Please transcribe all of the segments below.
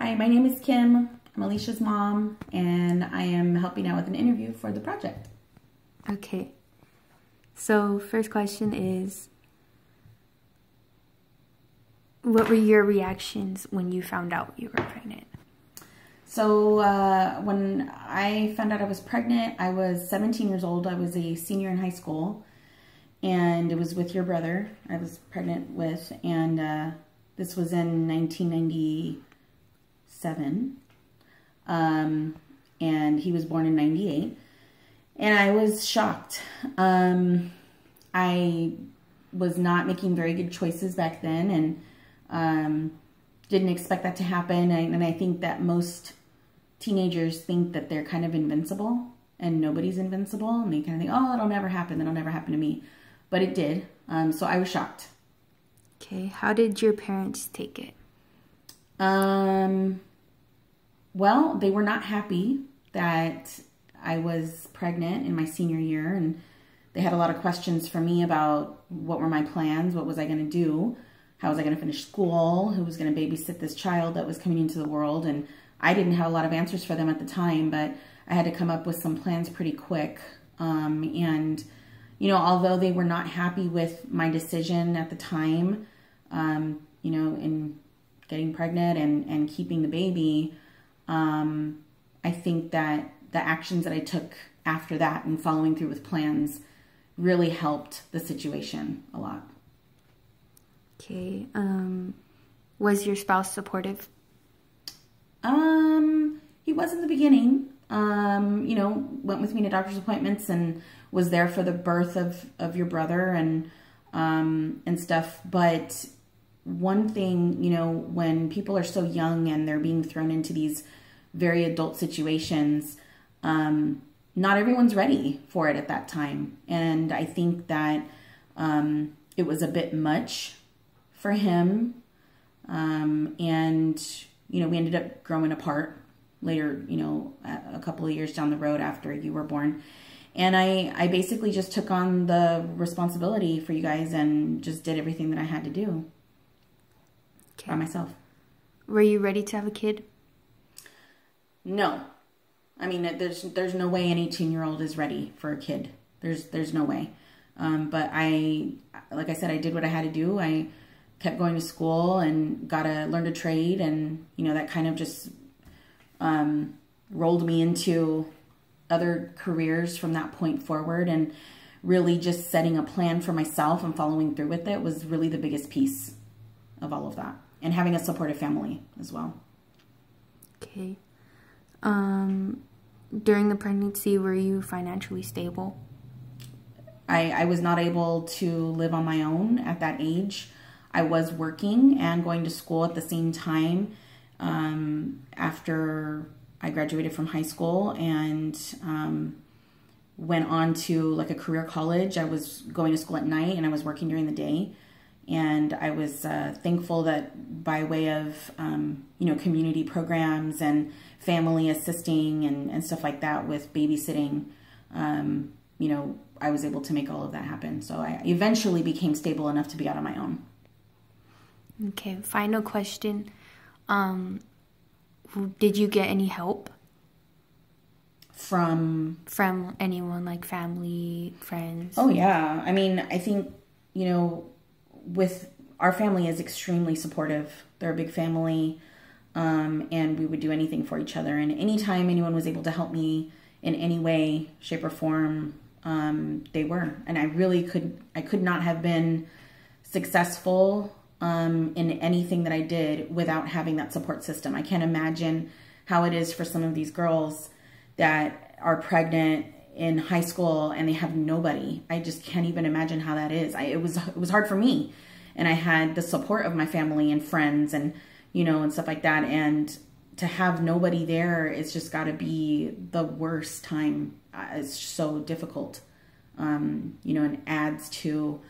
Hi, my name is Kim. I'm Alicia's mom, and I am helping out with an interview for the project. Okay. So, first question is, what were your reactions when you found out you were pregnant? So, when I found out I was pregnant, I was 17 years old. I was a senior in high school, and it was with your brother I was pregnant with, and this was in 1997. And he was born in 98. And I was shocked. I was not making very good choices back then, and didn't expect that to happen. And I think that most teenagers think that they're kind of invincible, and nobody's invincible. And they kind of think, oh, it'll never happen. That'll never happen to me. But it did. So I was shocked. Okay. How did your parents take it? Well, they were not happy that I was pregnant in my senior year, and they had a lot of questions for me about what were my plans, what was I going to do, how was I going to finish school, who was going to babysit this child that was coming into the world, and I didn't have a lot of answers for them at the time, but I had to come up with some plans pretty quick, and, you know, although they were not happy with my decision at the time, you know, in getting pregnant and keeping the baby, I think that the actions that I took after that and following through with plans really helped the situation a lot. Okay. Was your spouse supportive? He was in the beginning. You know, went with me to doctor's appointments and was there for the birth of your brother and stuff. But one thing, you know, when people are so young and they're being thrown into these very adult situations, not everyone's ready for it at that time. And I think that it was a bit much for him. And, you know, we ended up growing apart later, you know, a couple of years down the road after you were born. And I basically just took on the responsibility for you guys and just did everything that I had to do by myself. Were you ready to have a kid? No. I mean, there's no way an 18-year-old is ready for a kid. There's no way. But like I said, I did what I had to do. I kept going to school and learned a trade, and, you know, that kind of just rolled me into other careers from that point forward, and really just setting a plan for myself and following through with it was really the biggest piece of all of that, and having a supportive family as well. Okay. During the pregnancy, were you financially stable? I was not able to live on my own at that age. I was working and going to school at the same time after I graduated from high school, and went on to like a career college. I was going to school at night and I was working during the day. And I was thankful that by way of, you know, community programs and family assisting and stuff like that with babysitting, you know, I was able to make all of that happen. So I eventually became stable enough to be out on my own. Okay, final question. Did you get any help? From anyone, like family, friends? Oh, yeah. I mean, I think, you know, with our family is extremely supportive. They're a big family, and we would do anything for each other. And anytime anyone was able to help me in any way, shape, or form, they were. And I could not have been successful in anything that I did without having that support system. I can't imagine how it is for some of these girls that are pregnant in high school and they have nobody. I just can't even imagine how that is. It was hard for me, and I had the support of my family and friends and, you know, and stuff like that. And to have nobody there, it's just got to be the worst time. It's so difficult, you know, and adds to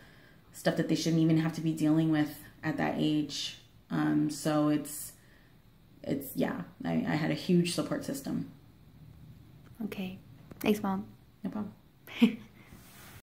stuff that they shouldn't even have to be dealing with at that age. So it's yeah, I had a huge support system. Okay. Thanks, Mom. No problem.